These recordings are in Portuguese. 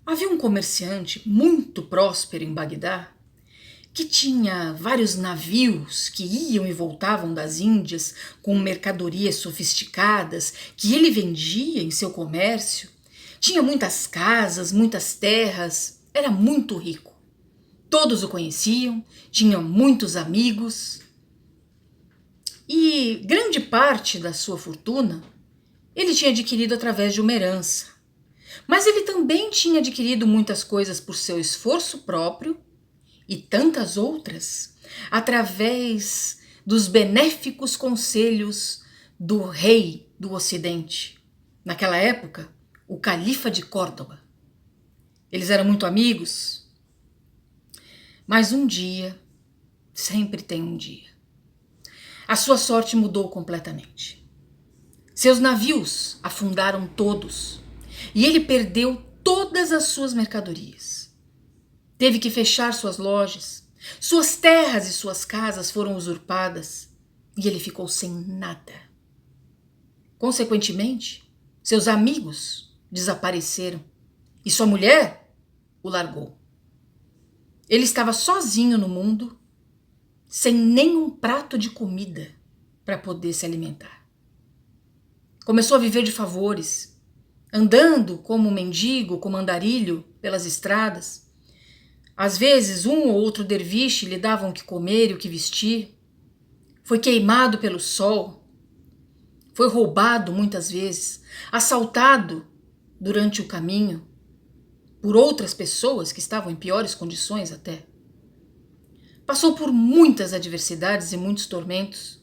Havia um comerciante muito próspero em Bagdá que tinha vários navios que iam e voltavam das Índias com mercadorias sofisticadas que ele vendia em seu comércio. Tinha muitas casas, muitas terras, era muito rico. Todos o conheciam, tinha muitos amigos e grande parte da sua fortuna ele tinha adquirido através de uma herança. Mas ele também tinha adquirido muitas coisas por seu esforço próprio e tantas outras através dos benéficos conselhos do rei do Ocidente. Naquela época, o califa de Córdoba. Eles eram muito amigos, mas um dia, sempre tem um dia, a sua sorte mudou completamente. Seus navios afundaram todos e ele perdeu todas as suas mercadorias. Teve que fechar suas lojas, suas terras e suas casas foram usurpadas e ele ficou sem nada. Consequentemente, seus amigos desapareceram e sua mulher o largou. Ele estava sozinho no mundo, sem nenhum prato de comida para poder se alimentar. Começou a viver de favores, andando como um mendigo, como andarilho pelas estradas. Às vezes, um ou outro derviche lhe davam o que comer e o que vestir. Foi queimado pelo sol. Foi roubado muitas vezes, assaltado durante o caminho por outras pessoas que estavam em piores condições até. Passou por muitas adversidades e muitos tormentos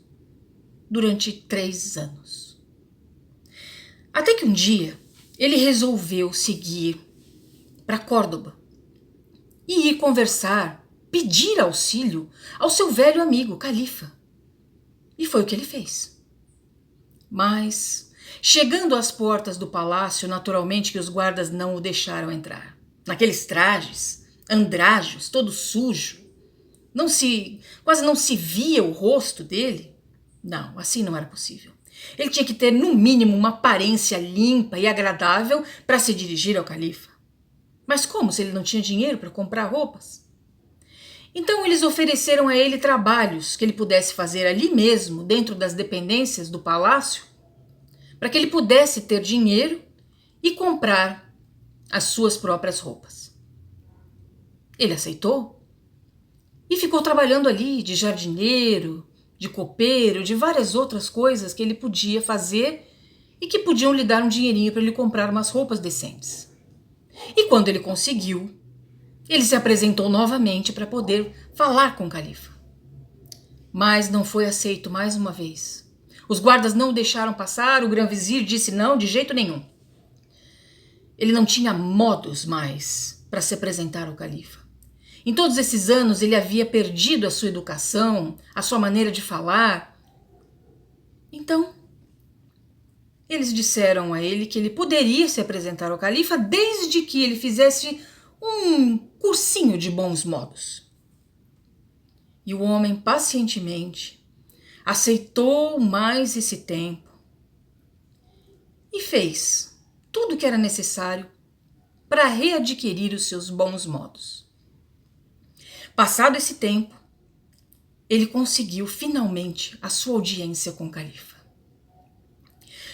durante 3 anos. Até que um dia ele resolveu seguir para Córdoba e ir conversar, pedir auxílio ao seu velho amigo, Califa. E foi o que ele fez. Mas, chegando às portas do palácio, naturalmente que os guardas não o deixaram entrar. Naqueles trajes, andrajos, todo sujo, quase não se via o rosto dele. Não, assim não era possível. Ele tinha que ter, no mínimo, uma aparência limpa e agradável para se dirigir ao califa. Mas como, se ele não tinha dinheiro para comprar roupas? Então eles ofereceram a ele trabalhos que ele pudesse fazer ali mesmo, dentro das dependências do palácio, para que ele pudesse ter dinheiro e comprar as suas próprias roupas. Ele aceitou e ficou trabalhando ali de jardineiro, de copeiro, de várias outras coisas que ele podia fazer e que podiam lhe dar um dinheirinho para ele comprar umas roupas decentes. E quando ele conseguiu, ele se apresentou novamente para poder falar com o califa. Mas não foi aceito mais uma vez. Os guardas não o deixaram passar, o grão-vizir disse não, de jeito nenhum. Ele não tinha modos mais para se apresentar ao califa. Em todos esses anos ele havia perdido a sua educação, a sua maneira de falar. Então, eles disseram a ele que ele poderia se apresentar ao califa desde que ele fizesse um cursinho de bons modos. E o homem pacientemente aceitou mais esse tempo e fez tudo o que era necessário para readquirir os seus bons modos. Passado esse tempo, ele conseguiu finalmente a sua audiência com o califa.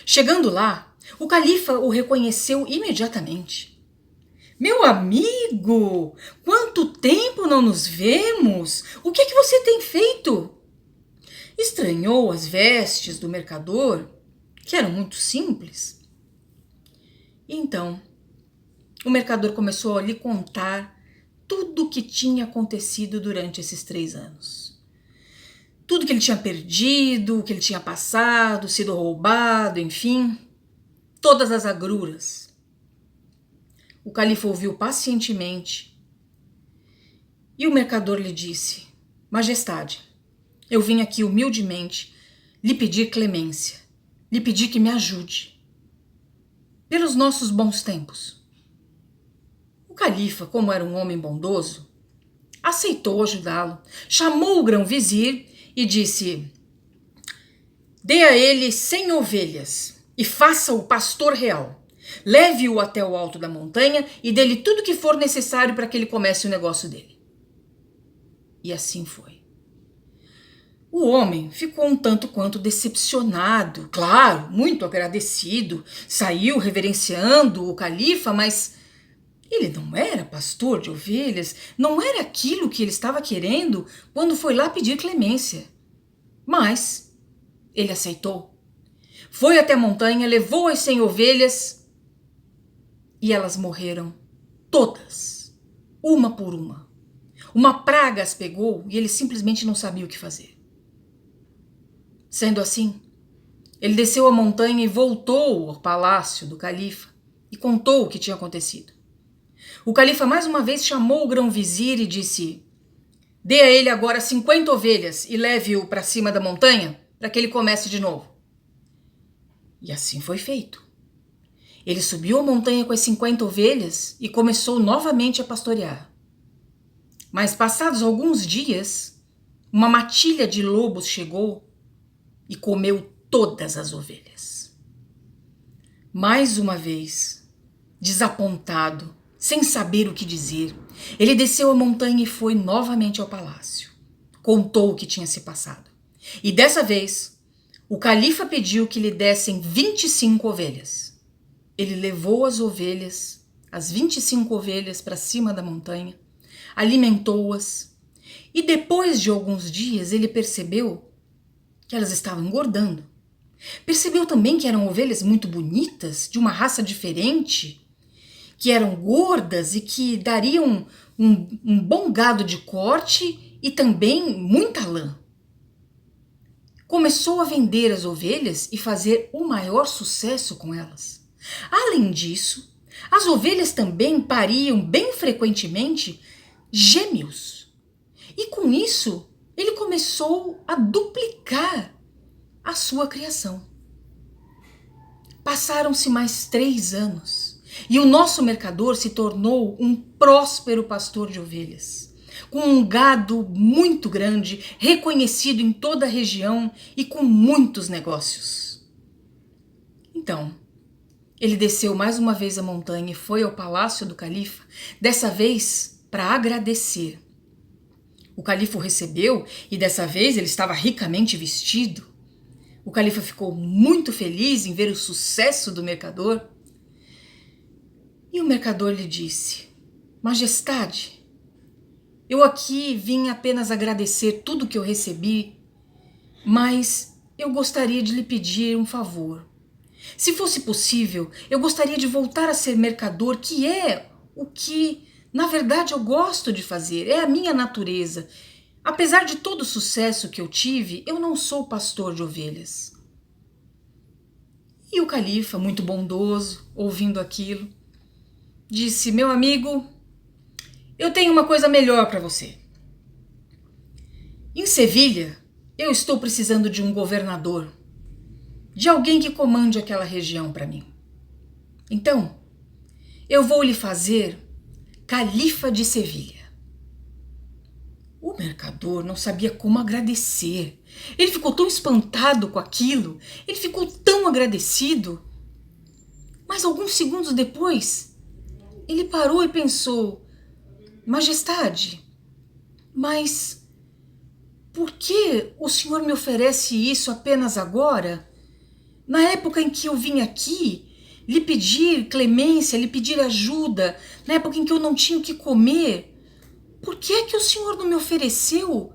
Chegando lá, o califa o reconheceu imediatamente. Meu amigo, quanto tempo não nos vemos? O que é que você tem feito? Estranhou as vestes do mercador, que eram muito simples. E então, o mercador começou a lhe contar tudo o que tinha acontecido durante esses 3 anos. Tudo que ele tinha perdido, o que ele tinha passado, sido roubado, enfim, todas as agruras. O califa ouviu pacientemente e o mercador lhe disse: Majestade, eu vim aqui humildemente lhe pedir clemência, lhe pedir que me ajude pelos nossos bons tempos. O califa, como era um homem bondoso, aceitou ajudá-lo, chamou o grão-vizir e disse: Dê a ele 100 ovelhas e faça-o pastor real. Leve-o até o alto da montanha e dê-lhe tudo que for necessário para que ele comece o negócio dele. E assim foi. O homem ficou um tanto quanto decepcionado, claro, muito agradecido, saiu reverenciando o califa, mas ele não era pastor de ovelhas, não era aquilo que ele estava querendo quando foi lá pedir clemência. Mas ele aceitou. Foi até a montanha, levou as 100 ovelhas e elas morreram todas, uma por uma. Uma praga as pegou e ele simplesmente não sabia o que fazer. Sendo assim, ele desceu a montanha e voltou ao palácio do califa e contou o que tinha acontecido. O califa mais uma vez chamou o grão-vizir e disse: dê a ele agora 50 ovelhas e leve-o para cima da montanha para que ele comece de novo. E assim foi feito. Ele subiu a montanha com as 50 ovelhas e começou novamente a pastorear. Mas passados alguns dias, uma matilha de lobos chegou e comeu todas as ovelhas. Mais uma vez, desapontado, sem saber o que dizer, ele desceu a montanha e foi novamente ao palácio. Contou o que tinha se passado. E dessa vez, o califa pediu que lhe dessem 25 ovelhas. Ele levou as 25 ovelhas para cima da montanha, alimentou-as, e depois de alguns dias ele percebeu que elas estavam engordando. Percebeu também que eram ovelhas muito bonitas, de uma raça diferente, que eram gordas e que dariam um bom gado de corte e também muita lã. Começou a vender as ovelhas e fazer o maior sucesso com elas. Além disso, as ovelhas também pariam bem frequentemente gêmeos. E com isso, ele começou a duplicar a sua criação. Passaram-se mais 3 anos e o nosso mercador se tornou um próspero pastor de ovelhas, com um gado muito grande, reconhecido em toda a região e com muitos negócios. Então, ele desceu mais uma vez a montanha e foi ao palácio do califa, dessa vez para agradecer. O califa o recebeu e dessa vez ele estava ricamente vestido. O califa ficou muito feliz em ver o sucesso do mercador. E o mercador lhe disse: Majestade, eu aqui vim apenas agradecer tudo que eu recebi, mas eu gostaria de lhe pedir um favor. Se fosse possível, eu gostaria de voltar a ser mercador, que é o que, na verdade, eu gosto de fazer, é a minha natureza. Apesar de todo o sucesso que eu tive, eu não sou pastor de ovelhas. E o califa, muito bondoso, ouvindo aquilo, disse: meu amigo, eu tenho uma coisa melhor para você. Em Sevilha, eu estou precisando de um governador, de alguém que comande aquela região para mim. Então, eu vou lhe fazer califa de Sevilha. O mercador não sabia como agradecer. Ele ficou tão espantado com aquilo, ele ficou tão agradecido. Mas alguns segundos depois, ele parou e pensou: Majestade, mas por que o senhor me oferece isso apenas agora? Na época em que eu vim aqui lhe pedir clemência, lhe pedir ajuda, na época em que eu não tinha o que comer, por que é que o senhor não me ofereceu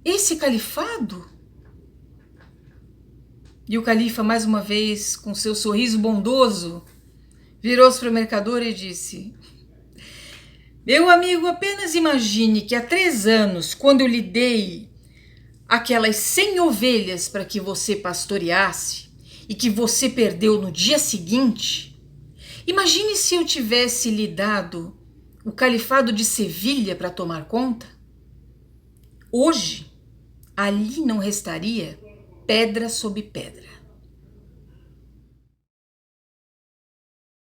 esse califado? E o califa, mais uma vez, com seu sorriso bondoso, virou-se para o mercador e disse: meu amigo, apenas imagine que há 3 anos, quando eu lhe dei aquelas 100 ovelhas para que você pastoreasse e que você perdeu no dia seguinte, imagine se eu tivesse lhe dado o califado de Sevilha para tomar conta. Hoje, ali não restaria pedra sobre pedra.